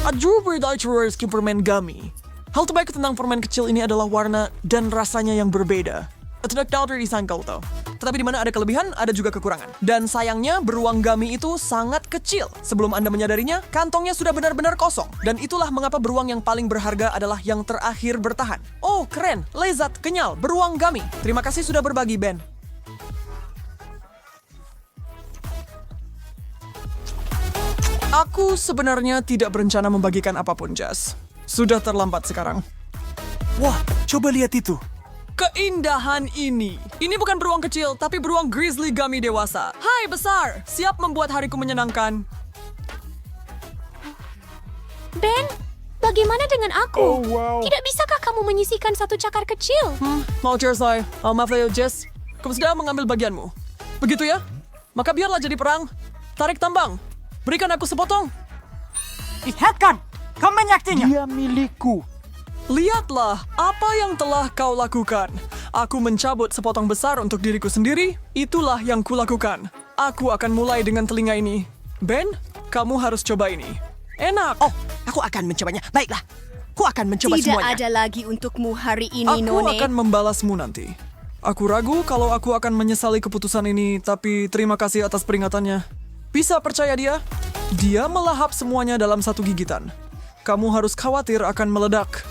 Strawberry Daichurer's permen gummy. Hal terbaik tentang permen kecil ini adalah warna dan rasanya yang berbeda. Tidak tahu dari sangkal tau. Tetapi di mana ada kelebihan, ada juga kekurangan. Dan sayangnya, beruang gummy itu sangat kecil. Sebelum Anda menyadarinya, kantongnya sudah benar-benar kosong. Dan itulah mengapa beruang yang paling berharga adalah yang terakhir bertahan. Oh, keren, lezat, kenyal, beruang gummy. Terima kasih sudah berbagi, Ben. Aku sebenarnya tidak berencana membagikan apapun, Jazz. Sudah terlambat sekarang. Wah, coba lihat itu. Keindahan ini. Ini bukan beruang kecil, tapi beruang grizzly gummy dewasa. Hai besar, siap membuat hariku menyenangkan. Ben, bagaimana dengan aku? Oh, wow. Tidak bisakah kamu menyisihkan satu cakar kecil? Mau Jersey, maaf ya Jess. Kamu sudah mengambil bagianmu. Begitu ya? Maka biarlah jadi perang. Tarik tambang. Berikan aku sepotong. Lihatkan, kau menyaktinya. Dia milikku. Lihatlah apa yang telah kau lakukan. Aku mencabut sepotong besar untuk diriku sendiri. Itulah yang kulakukan. Aku akan mulai dengan telinga ini. Ben, kamu harus coba ini. Enak. Oh, aku akan mencobanya. Baiklah, aku akan mencoba Tidak semuanya. ada lagi untukmu hari ini, Aku None. akan membalasmu nanti. Aku ragu kalau aku akan menyesali keputusan ini, tapi terima kasih atas peringatannya. Bisa percaya dia? Dia melahap semuanya dalam satu gigitan. Kamu harus khawatir akan meledak.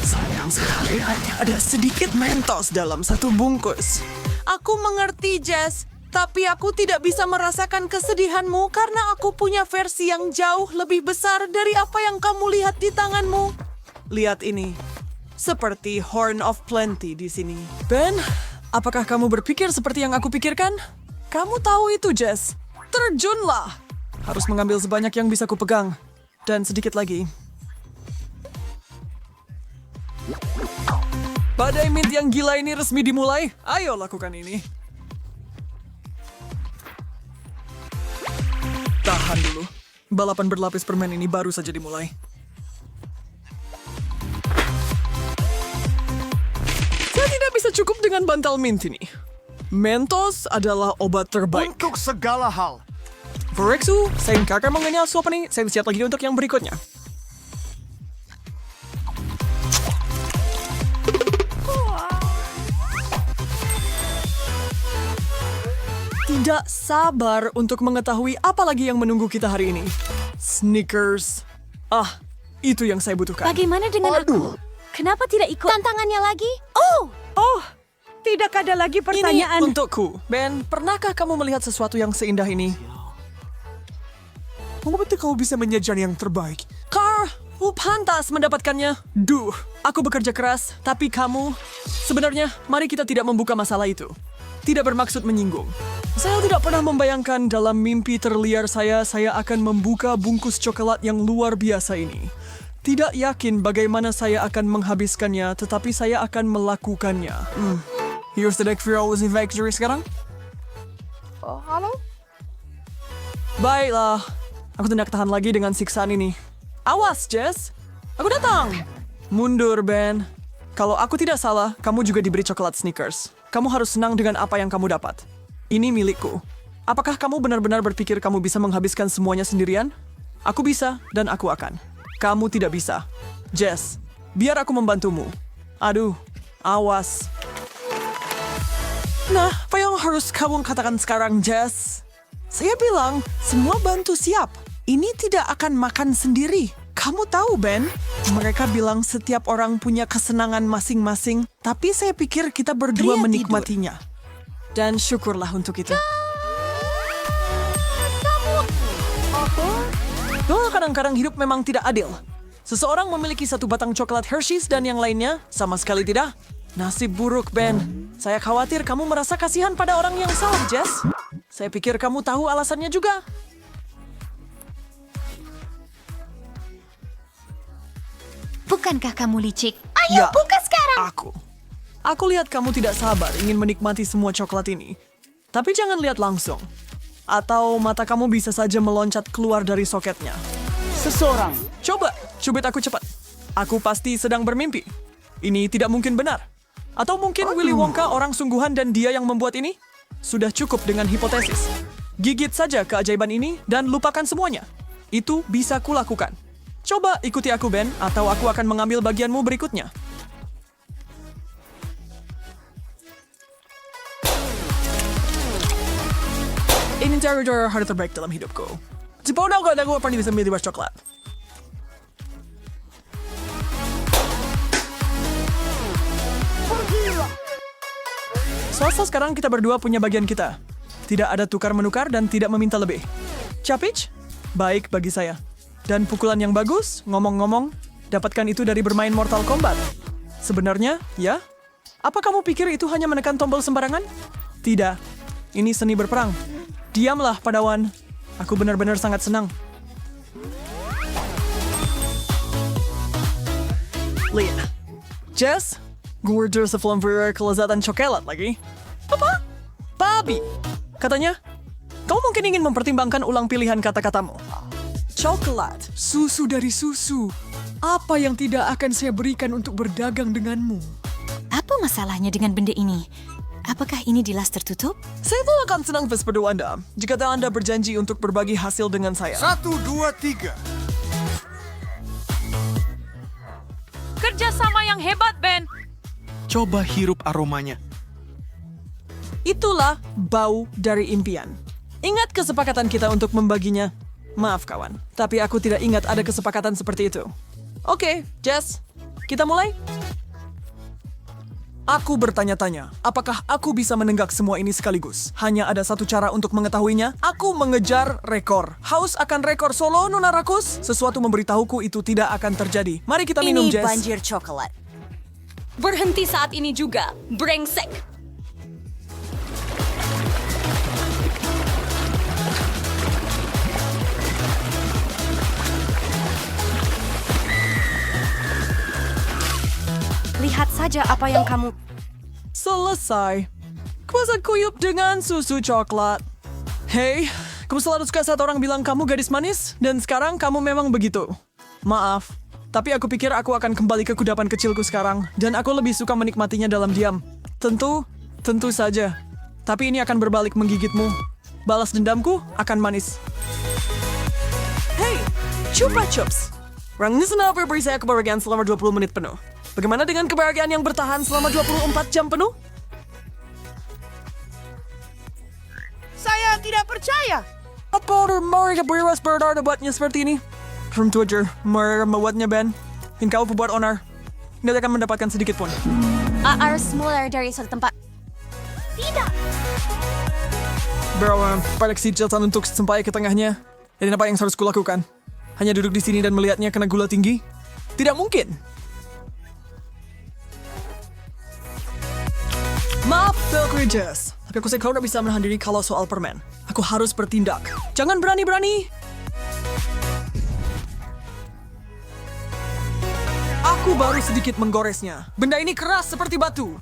Sayang sekali hanya ada sedikit Mentos dalam satu bungkus. Aku mengerti, Jess. Tapi aku tidak bisa merasakan kesedihanmu karena aku punya versi yang jauh lebih besar dari apa yang kamu lihat di tanganmu. Lihat ini. Seperti Horn of Plenty di sini. Ben, apakah kamu berpikir seperti yang aku pikirkan? Kamu tahu itu, Jess. Terjunlah. Harus mengambil sebanyak yang bisa kupegang. Dan sedikit lagi. Badai mint yang gila ini resmi dimulai. Ayo lakukan ini. Tahan dulu. Balapan berlapis permen ini baru saja dimulai. Saya tidak bisa cukup dengan bantal mint ini. Mentos adalah obat terbaik. Untuk segala hal. Verexu, saya kakak mengenal suap ini. Saya siap lagi untuk yang berikutnya. Tidak sabar untuk mengetahui apa lagi yang menunggu kita hari ini. Snickers. Ah, itu yang saya butuhkan. Bagaimana dengan aku? Kenapa tidak ikut tantangannya lagi? Oh, tidak ada lagi Ini pertanyaan. untukku. Ben, pernahkah kamu melihat sesuatu yang seindah ini? Mengapa kau bisa menyajikan yang terbaik? Car, pantas mendapatkannya. Duh, aku bekerja keras, tapi kamu... Sebenarnya, mari kita tidak membuka masalah itu. Tidak bermaksud menyinggung. Saya tidak pernah membayangkan dalam mimpi terliar saya akan membuka bungkus coklat yang luar biasa ini. Tidak yakin bagaimana saya akan menghabiskannya, tetapi saya akan melakukannya. Here's the deck for all the victory sekarang. Halo? Baiklah, aku tidak tahan lagi dengan siksaan ini. Awas, Jess. Aku datang. Mundur, Ben. Kalau aku tidak salah, kamu juga diberi coklat Snickers. Kamu harus senang dengan apa yang kamu dapat. Ini milikku. Apakah kamu benar-benar berpikir kamu bisa menghabiskan semuanya sendirian? Aku bisa, dan aku akan. Kamu tidak bisa. Jess, biar aku membantumu. Aduh, awas. Nah, apa yang harus kamu katakan sekarang, Jess? Saya bilang, semua bantu siap. Ini tidak akan makan sendiri. Kamu tahu, Ben? Mereka bilang setiap orang punya kesenangan masing-masing, tapi saya pikir kita berdua Pria menikmatinya. Dan syukurlah untuk itu. Oh, kadang-kadang hidup memang tidak adil. Seseorang memiliki satu batang coklat Hershey's dan yang lainnya sama sekali tidak. Nasib buruk, Ben. Saya khawatir kamu merasa kasihan pada orang yang salah, Jess. Saya pikir kamu tahu alasannya juga. Bukankah kamu licik? Ya, Ayo, buka sekarang! Aku lihat kamu tidak sabar ingin menikmati semua coklat ini. Tapi jangan lihat langsung. Atau mata kamu bisa saja meloncat keluar dari soketnya. Seseorang. Coba, cubit aku cepat. Aku pasti sedang bermimpi. Ini tidak mungkin benar. Atau mungkin Willy Wonka orang sungguhan dan dia yang membuat ini? sudah cukup dengan hipotesis. Gigit saja keajaiban ini dan lupakan semuanya. Itu bisa kulakukan. Coba ikuti aku, Ben, atau aku akan mengambil bagianmu berikutnya. Ini cara hari terbaik dalam hidupku. Sepono ko na ako pernah bisa milih was coklat. Selasa sekarang kita berdua punya bagian kita. Tidak ada tukar-menukar dan tidak meminta lebih. Capich? Baik bagi saya. Dan pukulan yang bagus, ngomong-ngomong, dapatkan itu dari bermain Mortal Kombat. Sebenarnya, ya? Apa kamu pikir itu hanya menekan tombol sembarangan? Tidak. Ini seni berperang. Diamlah, Padawan. Aku benar-benar sangat senang. Lihat. Jess, gue terus flamboyant kelezatan coklat lagi. Apa? Babi. Katanya, kamu mungkin ingin mempertimbangkan ulang pilihan kata-katamu. Coklat. Susu dari susu. Apa yang tidak akan saya berikan untuk berdagang denganmu? Apa masalahnya dengan benda ini? Apakah ini dilas tertutup? Saya tuh akan senang bersepeda Anda jika Anda berjanji untuk berbagi hasil dengan saya. 1, 2, 3. Kerjasama yang hebat, Ben. Coba hirup aromanya. Itulah bau dari impian. Ingat kesepakatan kita untuk membaginya? Maaf kawan, tapi aku tidak ingat ada kesepakatan seperti itu. Oke, Jess, kita mulai? Aku bertanya-tanya, apakah aku bisa menenggak semua ini sekaligus? Hanya ada satu cara untuk mengetahuinya. Aku mengejar rekor. Haus akan rekor solo, Nona Rakus? Sesuatu memberitahuku itu tidak akan terjadi. Mari kita minum, Ini Jess. banjir coklat. Berhenti saat ini juga, brengsek. Lihat saja apa yang kamu... Selesai. Kuasa kuyup dengan susu coklat. Hei, kamu selalu suka saat orang bilang kamu gadis manis, dan sekarang kamu memang begitu. Maaf, tapi aku pikir aku akan kembali ke kudapan kecilku sekarang, dan aku lebih suka menikmatinya dalam diam. Tentu saja. Tapi ini akan berbalik menggigitmu. Balas dendamku akan manis. Hei, Chupa Chups. Rangnya senang beri saya kebahagiaan selama 20 menit penuh. Bagaimana dengan kebahagiaan yang bertahan selama 24 jam penuh? Saya tidak percaya. Apa mereka beriwas berdara buatnya seperti ini? From Twitter, mereka membuatnya Ben. Dan kau pembuat owner. Tidak akan mendapatkan sedikit pun. Harus mulai dari suatu tempat. Tidak. Bawa koleksi jatan untuk sampai ke tengahnya. Jadi apa yang harus kulakukan? Hanya duduk di sini dan melihatnya kena gula tinggi? Tidak mungkin. Maaf, Belkri Jess. Tapi aku kau tidak bisa menahan diri kalau soal permen. Aku harus bertindak. Jangan berani-berani. Aku baru sedikit menggoresnya. Benda ini keras seperti batu.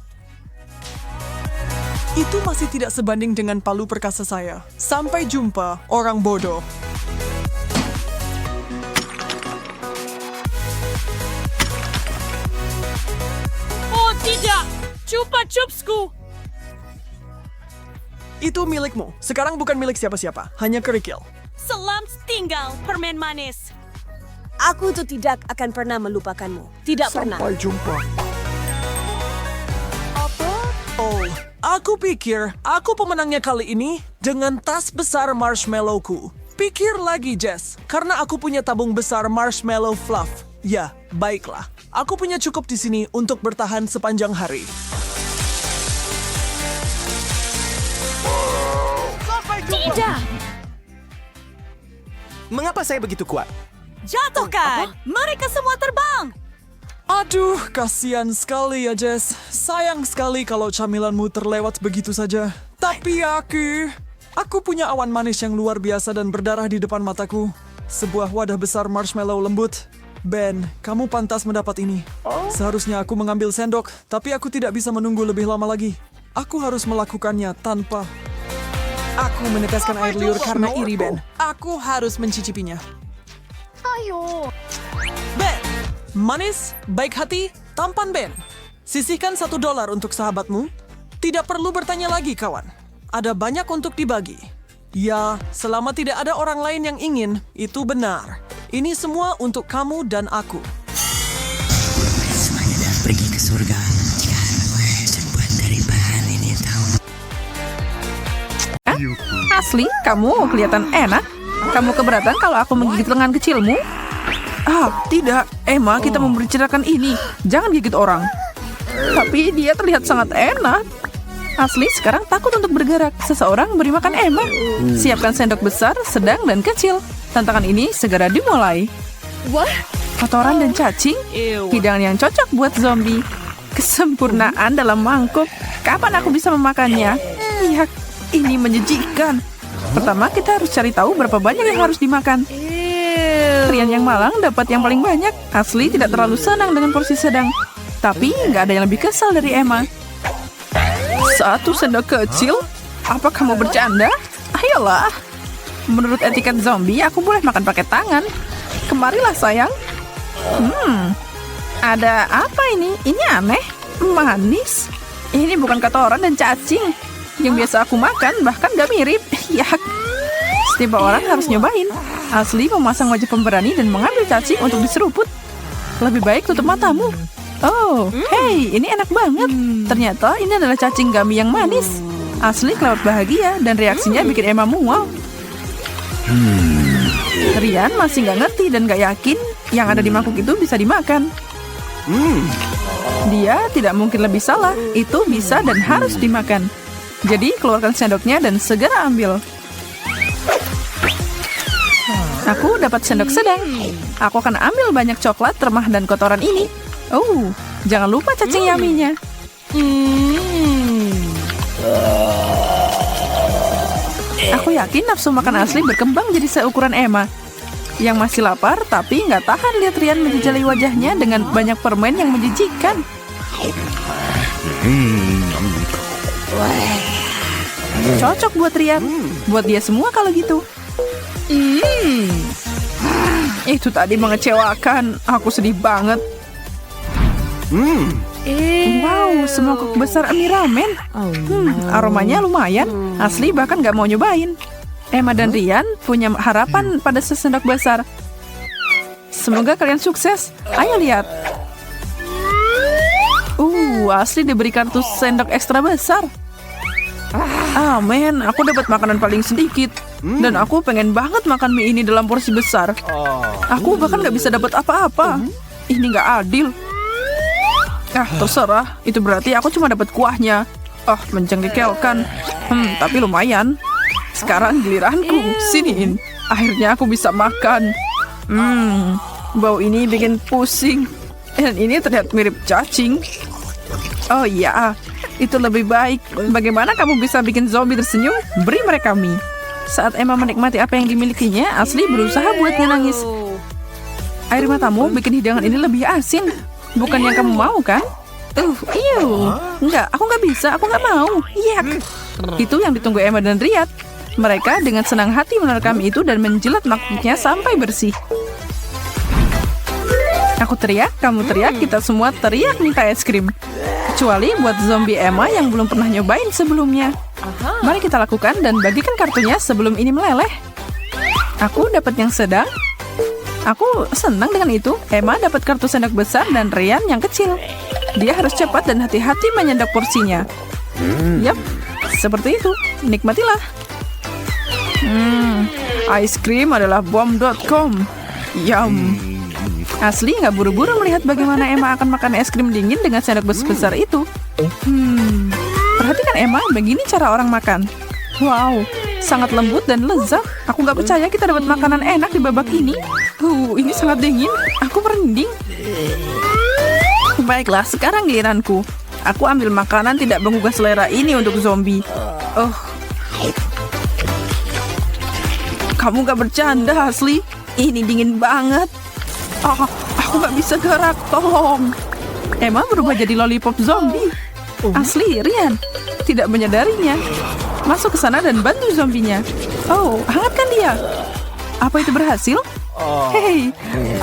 Itu masih tidak sebanding dengan palu perkasa saya. Sampai jumpa, orang bodoh. Oh tidak, Chupa Chupsku. Itu milikmu. Sekarang bukan milik siapa-siapa. Hanya kerikil. Selamat tinggal, permen manis. Aku tuh tidak akan pernah melupakanmu. Tidak pernah. Sampai jumpa. Oh, aku pikir aku pemenangnya kali ini dengan tas besar marshmallowku. Pikir lagi, Jess. Karena aku punya tabung besar marshmallow fluff. Ya, baiklah. Aku punya cukup di sini untuk bertahan sepanjang hari. Tidak. Mengapa saya begitu kuat? Jatuhkan. Mereka semua terbang. Aduh, kasihan sekali ya, Jess. Sayang sekali kalau camilanmu terlewat begitu saja. Tapi aku punya awan manis yang luar biasa dan berdarah di depan mataku. Sebuah wadah besar marshmallow lembut. Ben, kamu pantas mendapat ini. Seharusnya aku mengambil sendok, tapi aku tidak bisa menunggu lebih lama lagi. Aku harus melakukannya tanpa... Aku meneteskan air liur karena iri, Ben. Aku harus mencicipinya. Ben, manis, baik hati, tampan Ben. Sisihkan $1 untuk sahabatmu. Tidak perlu bertanya lagi, kawan. ada banyak untuk dibagi. Ya, selama tidak ada orang lain yang ingin, itu benar. Ini semua untuk kamu dan aku. Semuanya dah pergi ke surga. Jika gue terbuat dari bahan ini tahu. Asli, kamu kelihatan enak. Kamu keberatan kalau aku menggigit lengan kecilmu? Ah, tidak. Emma, kita membicarakan ini. Jangan gigit orang. Tapi dia terlihat sangat enak. Asli, sekarang takut untuk bergerak. Seseorang beri makan Emma. Siapkan sendok besar, sedang, dan kecil. Tantangan ini segera dimulai. Kotoran dan cacing, hidangan yang cocok buat zombie. Kesempurnaan dalam mangkuk. Kapan aku bisa memakannya? Iya, ini menjijikan. Pertama, kita harus cari tahu berapa banyak yang harus dimakan. Rian yang malang dapat yang paling banyak. Asli tidak terlalu senang dengan porsi sedang. Tapi nggak ada yang lebih kesal dari Emma. 1 sendok kecil? Apa kamu bercanda? Ayolah. Menurut etiket zombie, aku boleh makan pakai tangan. Kemarilah sayang. Ada apa ini? Ini aneh. Manis. Ini bukan kotoran dan cacing. Yang biasa aku makan, bahkan gak mirip. Yak. Setiap orang harus nyobain. Asli memasang wajah pemberani dan mengambil cacing untuk diseruput. Lebih baik tutup matamu. Oh, hey, ini enak banget. Ternyata ini adalah cacing gummy yang manis. Asli kelewat bahagia dan reaksinya bikin Emma mual. Rian masih nggak ngerti dan nggak yakin yang ada di mangkuk itu bisa dimakan. Dia tidak mungkin lebih salah. Itu bisa dan harus dimakan. Jadi keluarkan sendoknya dan segera ambil. Aku dapat sendok sedang. Aku akan ambil banyak coklat, remah, dan kotoran ini. Oh, jangan lupa cacing yummy-nya. Aku yakin nafsu makan asli berkembang jadi seukuran Emma. Yang masih lapar tapi nggak tahan lihat Rian menjejali wajahnya dengan banyak permen yang menjijikan. Cocok buat Rian. Buat dia semua kalau gitu. Itu tadi mengecewakan. Aku sedih banget. Wow, semangkuk besar mie ramen. Aromanya lumayan. Asli bahkan gak mau nyobain. Emma dan Rian punya harapan pada sesendok besar. Semoga kalian sukses. Ayo lihat. Asli diberi kartu sendok ekstra besar. Men, aku dapat makanan paling sedikit. Dan aku pengen banget makan mie ini dalam porsi besar. Aku bahkan gak bisa dapat apa-apa. Ini gak adil. Terserah. Itu berarti aku cuma dapat kuahnya. Menjengkelkan. Tapi lumayan. Sekarang giliranku. Siniin. Akhirnya aku bisa makan. Bau ini bikin pusing. Dan ini terlihat mirip cacing. Oh iya, itu lebih baik. Bagaimana kamu bisa bikin zombie tersenyum? Beri mereka mie. Saat Emma menikmati apa yang dimilikinya, Asli berusaha buatnya nangis. Air matamu bikin hidangan ini lebih asin. Bukan yang kamu mau, kan? Enggak, aku nggak bisa, aku nggak mau. Yak. Itu yang ditunggu Emma dan Rian. Mereka dengan senang hati menerkam itu dan menjilat mangkuknya sampai bersih. Aku teriak, kamu teriak, kita semua teriak minta es krim. Kecuali buat zombie Emma yang belum pernah nyobain sebelumnya. Mari kita lakukan dan bagikan kartunya sebelum ini meleleh. Aku dapat yang sedang. Aku senang dengan itu. Emma dapat kartu sendok besar dan Rian yang kecil. Dia harus cepat dan hati-hati menyendok porsinya. Yap, seperti itu. Nikmatilah. Ice cream adalah bom.com. Yum. Asli nggak buru-buru melihat bagaimana Emma akan makan es krim dingin dengan sendok besar itu. Perhatikan Emma, begini cara orang makan. Wow, sangat lembut dan lezat. Aku nggak percaya kita dapat makanan enak di babak ini. Ini sangat dingin. Aku merinding. Baiklah, sekarang giliranku. Aku ambil makanan tidak menggugah selera ini untuk zombie. Kamu nggak bercanda, Asli? Ini dingin banget. Aku nggak bisa gerak, tolong. Emma berubah jadi lollipop zombie. Asli, Rian tidak menyadarinya. Masuk ke sana dan bantu zombinya. Hangatkan dia. Apa itu berhasil? Hei,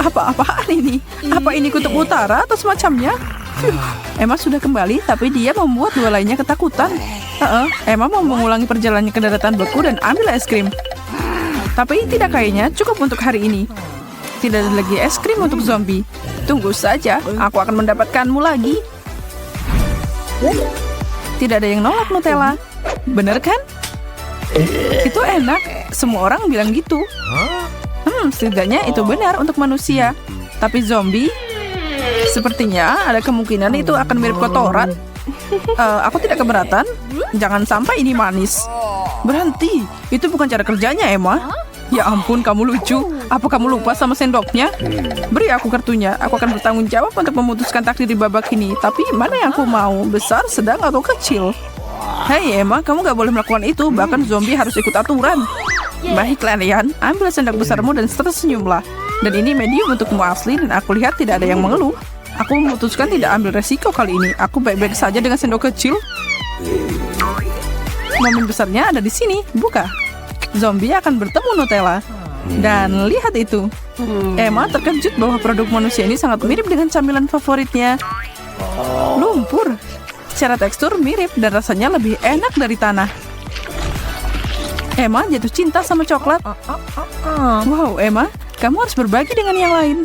apa-apaan ini? Apa ini kutub utara atau semacamnya? Emma sudah kembali, tapi dia membuat dua lainnya ketakutan. Emma mau mengulangi perjalanannya ke daratan beku dan ambil es krim. Tapi tidak kayaknya cukup untuk hari ini. Tidak ada lagi es krim untuk zombie. Tunggu saja, aku akan mendapatkanmu lagi. Tidak ada yang nolak Nutella. Bener kan? Itu enak. Semua orang bilang gitu. Setidaknya itu benar untuk manusia. Tapi zombie, sepertinya ada kemungkinan itu akan mirip kotoran. Aku tidak keberatan. Jangan sampai ini manis. Berhenti. Itu bukan cara kerjanya, Emma. Ya ampun, kamu lucu. Apa kamu lupa sama sendoknya? Beri aku kartunya. Aku akan bertanggung jawab untuk memutuskan takdir di babak ini. Tapi mana yang aku mau? Besar, sedang, atau kecil? Hei Emma, kamu gak boleh melakukan itu. Bahkan zombie harus ikut aturan. Baiklah Rian, ambil sendok besarmu dan tersenyumlah. Dan ini medium untukmu Asli. Dan aku lihat tidak ada yang mengeluh. Aku memutuskan tidak ambil resiko kali ini. Aku baik-baik saja dengan sendok kecil. Momen besarnya ada di sini. Buka. Zombie akan bertemu Nutella. Dan lihat itu. Emma terkejut bahwa produk manusia ini sangat mirip dengan camilan favoritnya. Lumpur. Secara tekstur mirip dan rasanya lebih enak dari tanah. Emma jatuh cinta sama coklat. Wow, Emma, kamu harus berbagi dengan yang lain.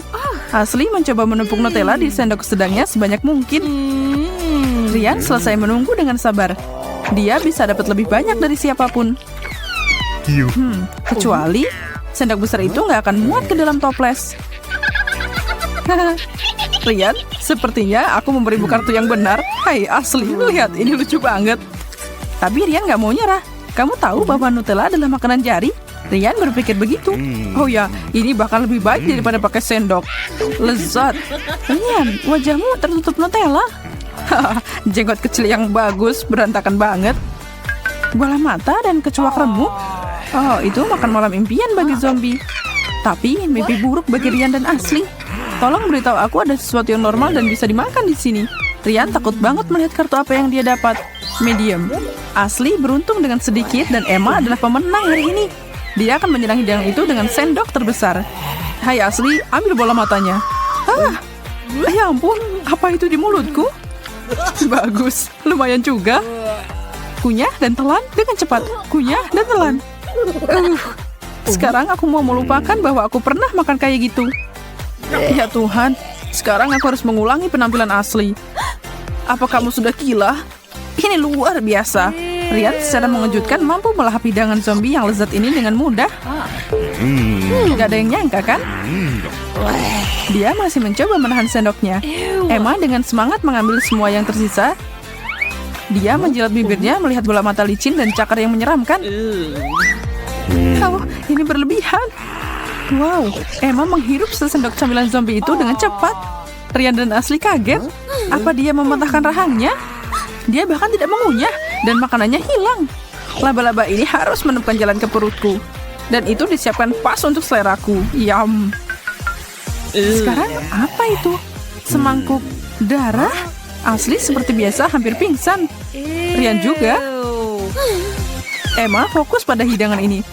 Asli mencoba menumpuk Nutella di sendok sedangnya sebanyak mungkin. Rian selesai menunggu dengan sabar. Dia bisa dapat lebih banyak dari siapapun. Kecuali sendok besar itu nggak akan muat ke dalam toples. Rian, sepertinya aku memberimu kartu yang benar. Hai Asli, lihat ini lucu banget. Tapi Rian nggak mau nyerah. Kamu tahu bahwa Nutella adalah makanan jari? Rian berpikir begitu. Oh ya, ini bahkan lebih baik daripada pakai sendok. Lezat. Rian, wajahmu tertutup Nutella. Jenggot kecil yang bagus, berantakan banget. Bola mata dan kecoak remuk. Oh, itu makan malam impian bagi zombie. Tapi mimpi buruk bagi Rian dan Asli. Tolong beritahu aku ada sesuatu yang normal dan bisa dimakan di sini. Rian takut banget melihat kartu apa yang dia dapat. Medium. Asli beruntung dengan sedikit dan Emma adalah pemenang hari ini. Dia akan menyerang hidangan itu dengan sendok terbesar. Hai Asli, ambil bola matanya. Ya ampun, apa itu di mulutku? Bagus, lumayan juga. Kunyah dan telan dengan cepat. Kunyah dan telan. Sekarang aku mau melupakan bahwa aku pernah makan kayak gitu. Ya Tuhan, sekarang aku harus mengulangi penampilan Asli. Apa kamu sudah gila? Ini luar biasa. Rian secara mengejutkan mampu melahap hidangan zombie yang lezat ini dengan mudah. Gak ada yang nyangka kan? Dia masih mencoba menahan sendoknya. Emma dengan semangat mengambil semua yang tersisa. Dia menjilat bibirnya melihat bola mata licin dan cakar yang menyeramkan. Oh, ini berlebihan. Wow, Emma menghirup sesendok camilan zombie itu dengan cepat. Rian dan Asli kaget. Apa dia mematahkan rahangnya? Dia bahkan tidak mengunyah dan makanannya hilang. Laba-laba ini harus menemukan jalan ke perutku. Dan itu disiapkan pas untuk seleraku. Yum. Sekarang apa itu? Semangkuk darah? Asli seperti biasa hampir pingsan. Rian juga. Emma fokus pada hidangan ini.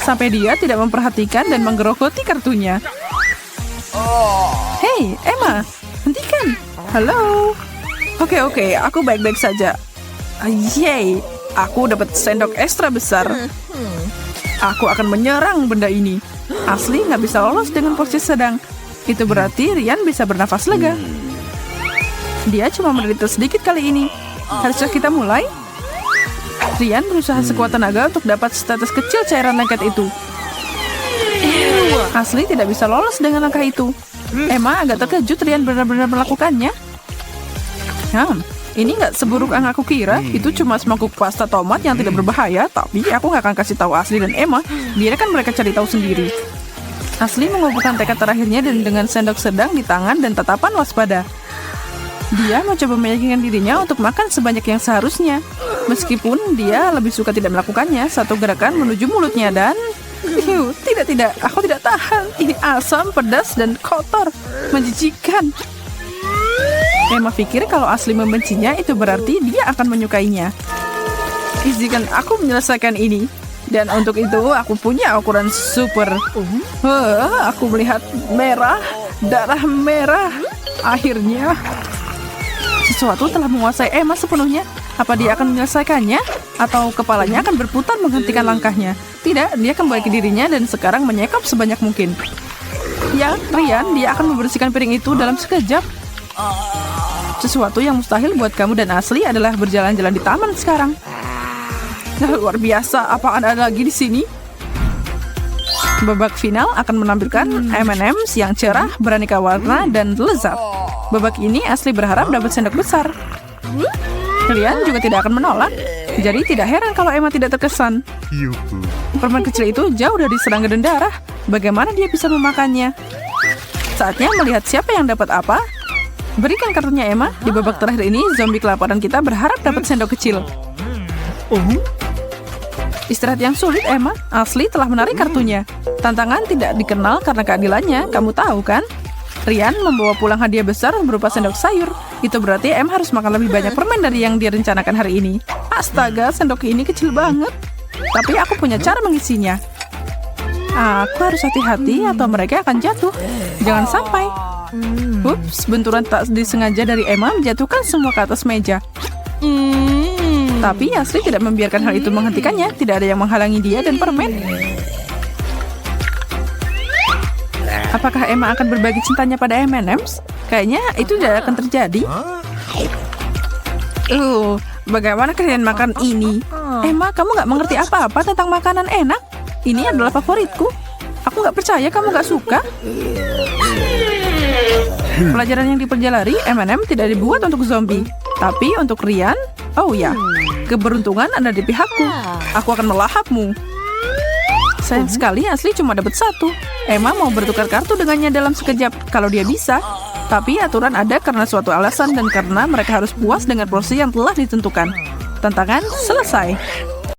Sampai dia tidak memperhatikan dan menggerogoti kartunya. Hei, Emma, hentikan. Halo. Oke, aku baik-baik saja. Yeay, aku dapat sendok ekstra besar. Aku akan menyerang benda ini. Asli nggak bisa lolos dengan posisi sedang. Itu berarti Rian bisa bernafas lega. Dia cuma menderita sedikit kali ini. Haruskah kita mulai? Rian berusaha sekuat tenaga untuk dapat setetes kecil cairan lengket itu. Asli tidak bisa lolos dengan langkah itu. Emma agak terkejut Rian benar-benar melakukannya. Ini nggak seburuk yang aku kira. Itu cuma semangkuk pasta tomat yang tidak berbahaya. Tapi aku nggak akan kasih tahu Asli dan Emma. Biarkan mereka cari tahu sendiri. Asli mengumpulkan tekad terakhirnya dan dengan sendok sedang di tangan dan tatapan waspada. Dia mencoba meyakinkan dirinya untuk makan sebanyak yang seharusnya. Meskipun dia lebih suka tidak melakukannya. Satu gerakan menuju mulutnya dan... tidak, aku tidak tahan. Ini asam, pedas, dan kotor. Menjijikan. Emma pikir kalau Asli membencinya itu berarti dia akan menyukainya. Izinkan aku menyelesaikan ini. Dan untuk itu aku punya ukuran super. Aku melihat merah, darah merah. Akhirnya Sesuatu telah menguasai Emma sepenuhnya. Apa dia akan menyelesaikannya? Atau kepalanya akan berputar menghentikan langkahnya? Tidak, dia kembali ke dirinya dan sekarang menyekap sebanyak mungkin. Ya, Ryan, dia akan membersihkan piring itu dalam sekejap. Sesuatu yang mustahil buat kamu dan Ashley adalah berjalan-jalan di taman sekarang. Nah, luar biasa, apa ada lagi di sini? Babak final akan menampilkan M&M's yang cerah, beraneka warna, dan lezat. Babak ini Ashley berharap dapat sendok besar. Kalian juga tidak akan menolak, jadi tidak heran kalau Emma tidak terkesan. Permen kecil itu jauh dari serangga dan darah. Bagaimana dia bisa memakannya? Saatnya melihat siapa yang dapat apa. Berikan kartunya Emma. Di babak terakhir ini, zombie kelaparan kita berharap dapat sendok kecil. Istirahat yang sulit, Emma. Ashley telah menarik kartunya. Tantangan tidak dikenal karena keadilannya, kamu tahu kan? Ryan membawa pulang hadiah besar berupa sendok sayur. Itu berarti Em harus makan lebih banyak permen dari yang dia rencanakan hari ini. Astaga, sendok ini kecil banget. Tapi aku punya cara mengisinya. Aku harus hati-hati atau mereka akan jatuh. Jangan sampai. Ups, benturan tak disengaja dari Emma menjatuhkan semua ke atas meja. Tapi Ashley tidak membiarkan hal itu menghentikannya. Tidak ada yang menghalangi dia dan permen. Apakah Emma akan berbagi cintanya pada M&M's? Kayaknya itu tidak akan terjadi. Bagaimana kalian makan ini? Emma, kamu nggak mengerti apa-apa tentang makanan enak. Ini adalah favoritku. Aku nggak percaya kamu nggak suka. Pelajaran yang dipelajari, M&M tidak dibuat untuk zombie. Tapi untuk Ryan, oh ya, keberuntungan ada di pihakku. Aku akan melahapmu. Sayang sekali Ashley cuma dapat satu. Emma mau bertukar kartu dengannya dalam sekejap kalau dia bisa. Tapi aturan ada karena suatu alasan dan karena mereka harus puas dengan porsi yang telah ditentukan. Tantangan selesai.